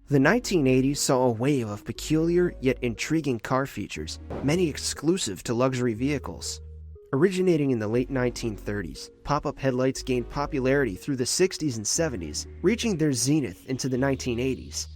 The 1980s saw a wave of peculiar yet intriguing car features, many exclusive to luxury vehicles. Originating in the late 1930s, pop-up headlights gained popularity through the 60s and 70s, reaching their zenith into the 1980s.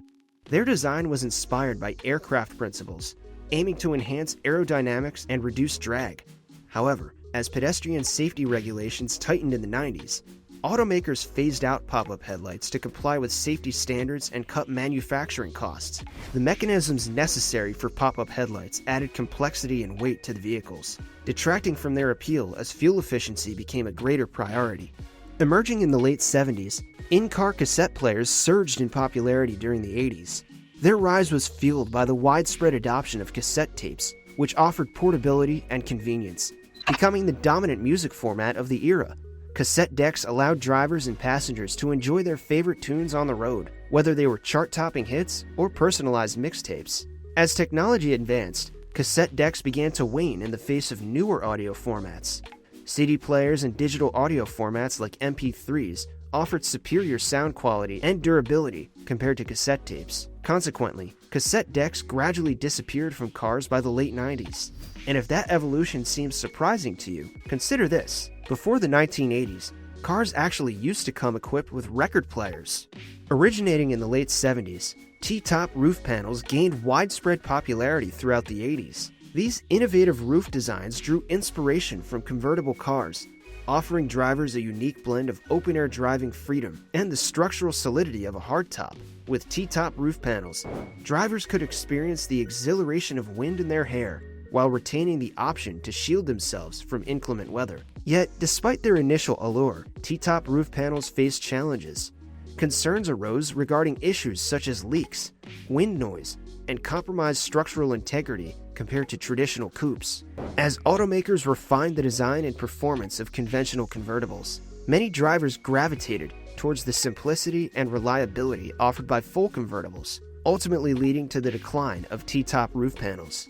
Their design was inspired by aircraft principles, aiming to enhance aerodynamics and reduce drag. However, as pedestrian safety regulations tightened in the 90s, automakers phased out pop-up headlights to comply with safety standards and cut manufacturing costs. The mechanisms necessary for pop-up headlights added complexity and weight to the vehicles, detracting from their appeal as fuel efficiency became a greater priority. Emerging in the late 70s, in-car cassette players surged in popularity during the 80s. Their rise was fueled by the widespread adoption of cassette tapes, which offered portability and convenience, becoming the dominant music format of the era. Cassette decks allowed drivers and passengers to enjoy their favorite tunes on the road, whether they were chart-topping hits or personalized mixtapes. As technology advanced, cassette decks began to wane in the face of newer audio formats. CD players and digital audio formats like MP3s offered superior sound quality and durability compared to cassette tapes. Consequently, cassette decks gradually disappeared from cars by the late 90s. And if that evolution seems surprising to you, consider this. Before the 1980s, cars actually used to come equipped with record players. Originating in the late 70s, T-top roof panels gained widespread popularity throughout the 80s. These innovative roof designs drew inspiration from convertible cars, offering drivers a unique blend of open-air driving freedom and the structural solidity of a hardtop. With T-top roof panels, drivers could experience the exhilaration of wind in their hair while retaining the option to shield themselves from inclement weather. Yet, despite their initial allure, T-top roof panels faced challenges. Concerns arose regarding issues such as leaks, wind noise, and compromised structural integrity compared to traditional coupes. As automakers refined the design and performance of conventional convertibles, many drivers gravitated towards the simplicity and reliability offered by full convertibles, ultimately leading to the decline of T-top roof panels.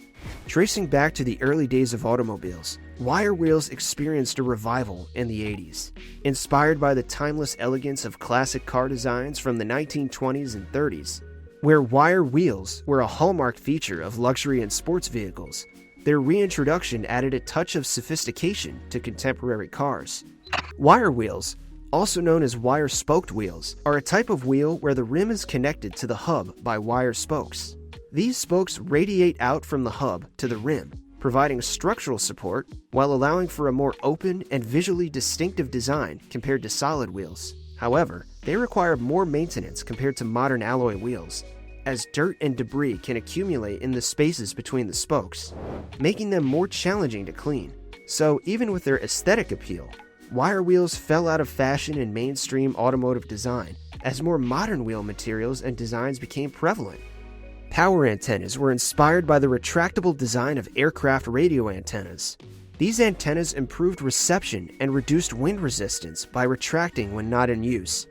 Tracing back to the early days of automobiles, wire wheels experienced a revival in the 80s. Inspired by the timeless elegance of classic car designs from the 1920s and 30s, where wire wheels were a hallmark feature of luxury and sports vehicles, their reintroduction added a touch of sophistication to contemporary cars. Wire wheels, also known as wire-spoked wheels, are a type of wheel where the rim is connected to the hub by wire spokes. These spokes radiate out from the hub to the rim, providing structural support while allowing for a more open and visually distinctive design compared to solid wheels. However, they require more maintenance compared to modern alloy wheels, as dirt and debris can accumulate in the spaces between the spokes, making them more challenging to clean. So even with their aesthetic appeal, wire wheels fell out of fashion in mainstream automotive design as more modern wheel materials and designs became prevalent. Power antennas were inspired by the retractable design of aircraft radio antennas. These antennas improved reception and reduced wind resistance by retracting when not in use,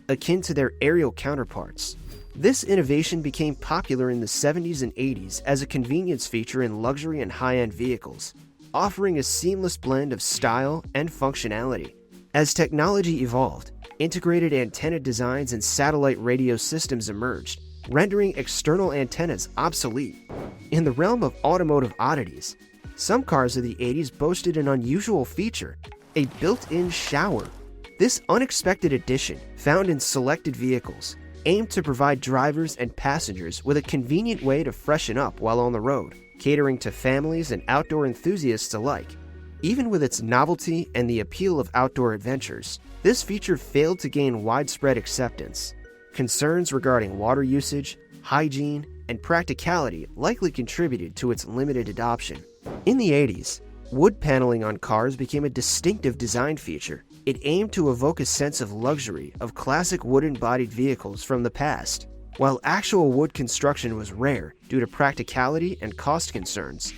akin to their aerial counterparts. This innovation became popular in the 70s and 80s as a convenience feature in luxury and high-end vehicles, offering a seamless blend of style and functionality. As technology evolved, integrated antenna designs and satellite radio systems emerged, rendering external antennas obsolete. In the realm of automotive oddities, some cars of the 80s boasted an unusual feature, a built-in shower. This unexpected addition, found in selected vehicles, aimed to provide drivers and passengers with a convenient way to freshen up while on the road, catering to families and outdoor enthusiasts alike. Even with its novelty and the appeal of outdoor adventures, this feature failed to gain widespread acceptance. Concerns regarding water usage, hygiene, and practicality likely contributed to its limited adoption. In the 80s, wood paneling on cars became a distinctive design feature. It aimed to evoke a sense of luxury of classic wooden-bodied vehicles from the past, while actual wood construction was rare due to practicality and cost concerns.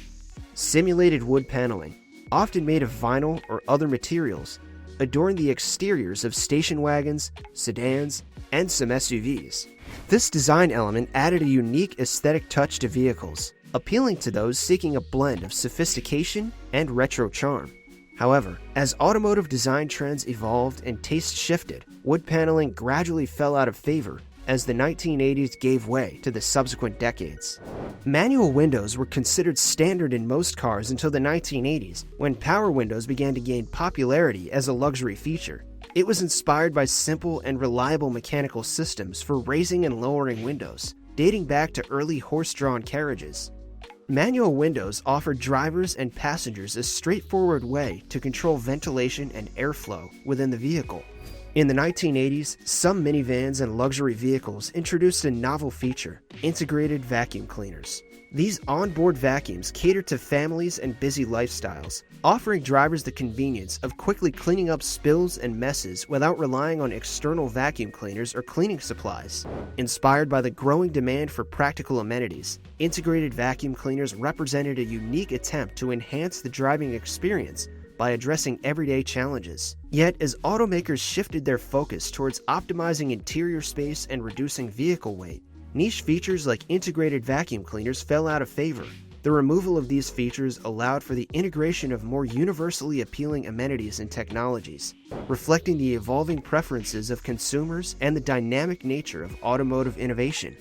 Simulated wood paneling, often made of vinyl or other materials, adorned the exteriors of station wagons, sedans, and some SUVs. This design element added a unique aesthetic touch to vehicles, appealing to those seeking a blend of sophistication and retro charm. However, as automotive design trends evolved and tastes shifted, wood paneling gradually fell out of favor, as the 1980s gave way to the subsequent decades. Manual windows were considered standard in most cars until the 1980s, when power windows began to gain popularity as a luxury feature. It was inspired by simple and reliable mechanical systems for raising and lowering windows, dating back to early horse-drawn carriages. Manual windows offered drivers and passengers a straightforward way to control ventilation and airflow within the vehicle. In the 1980s, some minivans and luxury vehicles introduced a novel feature: integrated vacuum cleaners. These onboard vacuums cater to families and busy lifestyles, offering drivers the convenience of quickly cleaning up spills and messes without relying on external vacuum cleaners or cleaning supplies. Inspired by the growing demand for practical amenities, integrated vacuum cleaners represented a unique attempt to enhance the driving experience by addressing everyday challenges. Yet, as automakers shifted their focus towards optimizing interior space and reducing vehicle weight, niche features like integrated vacuum cleaners fell out of favor. The removal of these features allowed for the integration of more universally appealing amenities and technologies, reflecting the evolving preferences of consumers and the dynamic nature of automotive innovation.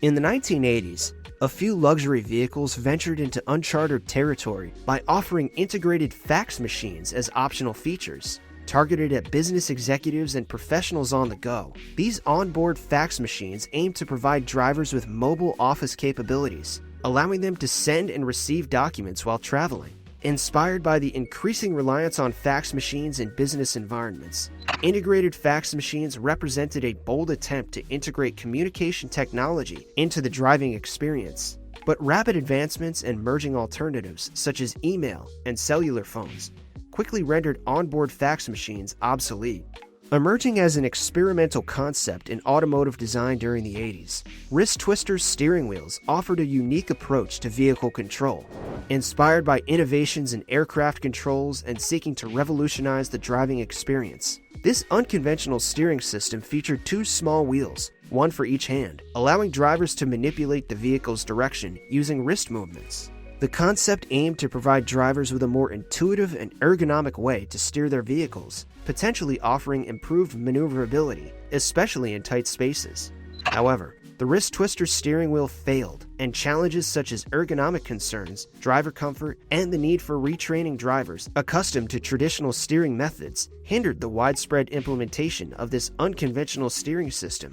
In the 1980s, a few luxury vehicles ventured into uncharted territory by offering integrated fax machines as optional features. Targeted at business executives and professionals on the go, these onboard fax machines aim to provide drivers with mobile office capabilities, allowing them to send and receive documents while traveling. Inspired by the increasing reliance on fax machines in business environments, integrated fax machines represented a bold attempt to integrate communication technology into the driving experience. But rapid advancements and merging alternatives such as email and cellular phones quickly rendered onboard fax machines obsolete. Emerging as an experimental concept in automotive design during the 80s, wrist twister steering wheels offered a unique approach to vehicle control. Inspired by innovations in aircraft controls and seeking to revolutionize the driving experience, this unconventional steering system featured two small wheels, one for each hand, allowing drivers to manipulate the vehicle's direction using wrist movements. The concept aimed to provide drivers with a more intuitive and ergonomic way to steer their vehicles, potentially offering improved maneuverability, especially in tight spaces. However, the wrist twister steering wheel failed, and challenges such as ergonomic concerns, driver comfort, and the need for retraining drivers accustomed to traditional steering methods hindered the widespread implementation of this unconventional steering system.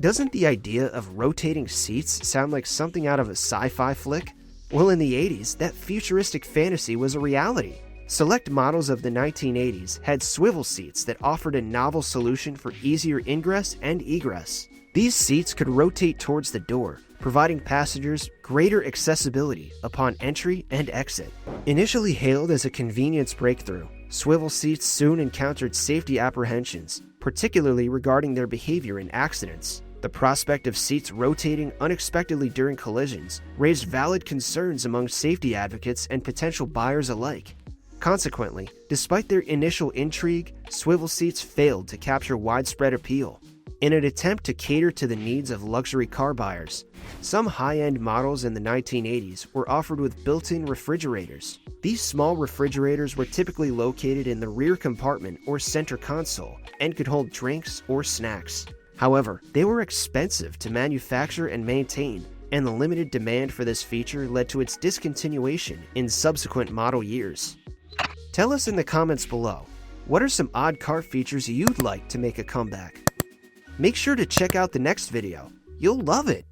Doesn't the idea of rotating seats sound like something out of a sci-fi flick? Well, in the 80s, that futuristic fantasy was a reality. Select models of the 1980s had swivel seats that offered a novel solution for easier ingress and egress. These seats could rotate towards the door, providing passengers greater accessibility upon entry and exit. Initially hailed as a convenience breakthrough, swivel seats soon encountered safety apprehensions, particularly regarding their behavior in accidents. The prospect of seats rotating unexpectedly during collisions raised valid concerns among safety advocates and potential buyers alike. Consequently, despite their initial intrigue, swivel seats failed to capture widespread appeal. In an attempt to cater to the needs of luxury car buyers, some high-end models in the 1980s were offered with built-in refrigerators. These small refrigerators were typically located in the rear compartment or center console and could hold drinks or snacks. However, they were expensive to manufacture and maintain, and the limited demand for this feature led to its discontinuation in subsequent model years. Tell us in the comments below, what are some odd car features you'd like to make a comeback? Make sure to check out the next video. You'll love it!